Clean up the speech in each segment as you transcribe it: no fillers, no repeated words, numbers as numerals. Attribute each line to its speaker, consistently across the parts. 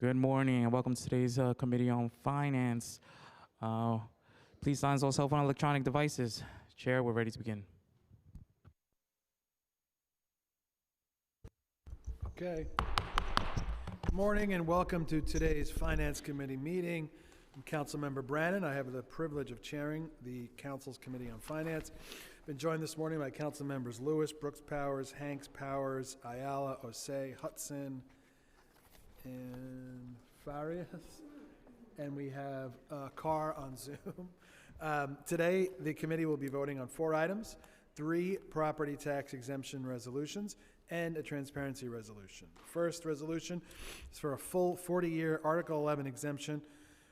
Speaker 1: Good morning and welcome to today's Committee on Finance. Please silence all cell phone and electronic devices. Chair, we're ready to begin.
Speaker 2: Okay. Good morning and welcome to today's Finance Committee meeting. I'm Councilmember Brannon. I have the privilege of chairing the Council's Committee on Finance. I've been joined this morning by Council members Lewis, Brooks Powers, Hanks Powers, Ayala, Osei, Hudson, and Farias. And we have Carr on Zoom. Today, the committee will be voting on 4 items, 3 property tax exemption resolutions, and a transparency resolution. First resolution is for a full 40-year Article 11 exemption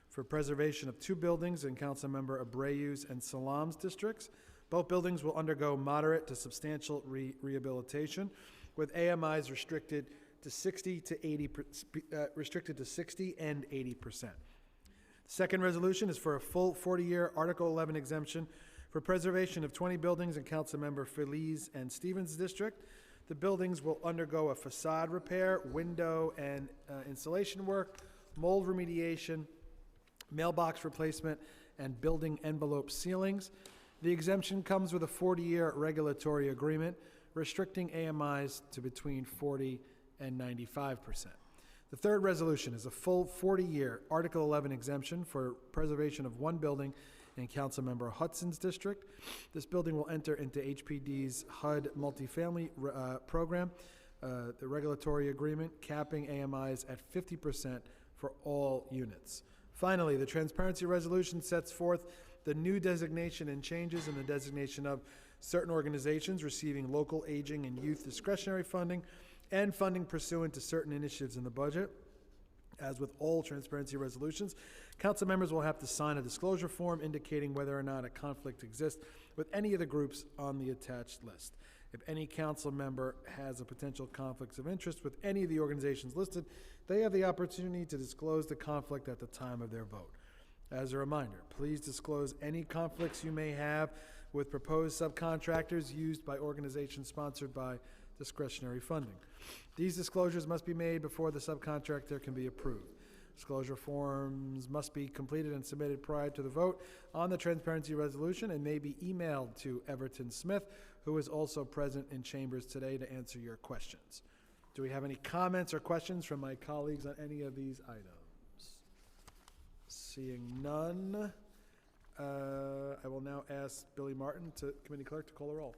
Speaker 2: for preservation of 2 buildings in Councilmember Abreu's and Salam's districts. Both buildings will undergo moderate to substantial rehabilitation, with AMIs restricted to 60 and 80%. Second resolution is for a full 40-year Article 11 exemption for preservation of 20 buildings in Councilmember Feliz and Stevens district. The buildings will undergo a facade repair, window and insulation work, mold remediation, mailbox replacement, and building envelope ceilings. The exemption comes with a 40-year regulatory agreement restricting AMIs to between 40 and 95%. The third resolution is a full 40-year Article 11 exemption for preservation of 1 building in Councilmember Hudson's district. This building will enter into HPD's HUD multifamily program, the regulatory agreement capping AMIs at 50% for all units. Finally, the transparency resolution sets forth the new designation and changes in the designation of certain organizations receiving local aging and youth discretionary funding and funding pursuant to certain initiatives in the budget. As with all transparency resolutions, council members will have to sign a disclosure form indicating whether or not a conflict exists with any of the groups on the attached list. If any council member has a potential conflict of interest with any of the organizations listed, they have the opportunity to disclose the conflict at the time of their vote. As a reminder, please disclose any conflicts you may have with proposed subcontractors used by organizations sponsored by discretionary funding. These disclosures must be made before the subcontractor can be approved. Disclosure forms must be completed and submitted prior to the vote on the transparency resolution and may be emailed to Everton Smith, who is also present in chambers today to answer your questions. Do we have any comments or questions from my colleagues on any of these items? Seeing none, I will now ask Billy Martin, Committee Clerk, to call the roll.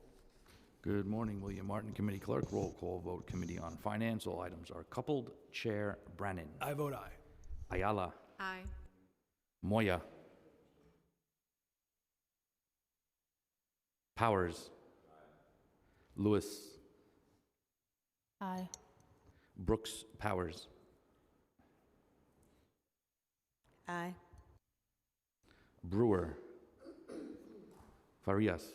Speaker 3: Good morning, William Martin, Committee Clerk. Roll call vote, Committee on Finance. All items are coupled. Chair Brannon.
Speaker 2: I vote aye.
Speaker 3: Ayala.
Speaker 4: Aye.
Speaker 3: Moya. Powers. Lewis.
Speaker 4: Aye.
Speaker 3: Brooks Powers.
Speaker 4: Aye.
Speaker 3: Brewer. Farias.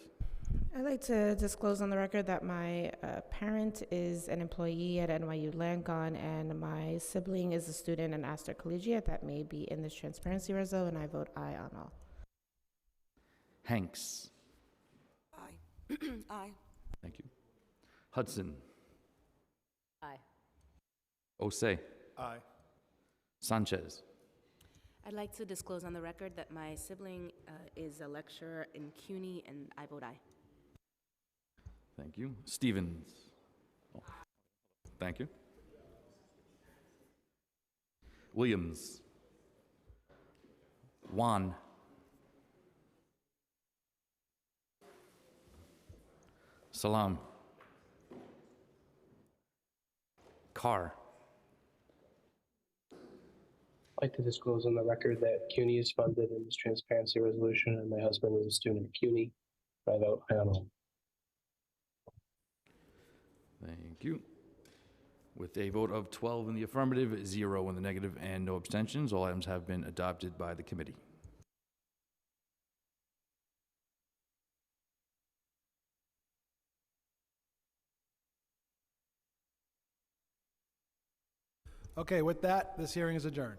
Speaker 5: I'd like to disclose on the record that my parent is an employee at NYU Langone and my sibling is a student in Astor Collegiate. That may be in this transparency resolution, and I vote aye on all.
Speaker 3: Hanks.
Speaker 4: Aye. Aye.
Speaker 3: Thank you. Hudson.
Speaker 4: Aye.
Speaker 3: Osei.
Speaker 2: Aye.
Speaker 3: Sanchez.
Speaker 4: I'd like to disclose on the record that my sibling is a lecturer in CUNY, and I vote aye.
Speaker 3: Thank you. Stevens. Oh. Thank you. Williams. Juan. Salam. Carr.
Speaker 6: I'd like to disclose on the record that CUNY is funded in this transparency resolution, and my husband is a student at CUNY. I vote aye on all.
Speaker 3: Thank you. With a vote of 12 in the affirmative, 0 in the negative, and no abstentions, all items have been adopted by the committee.
Speaker 2: Okay, with that, this hearing is adjourned.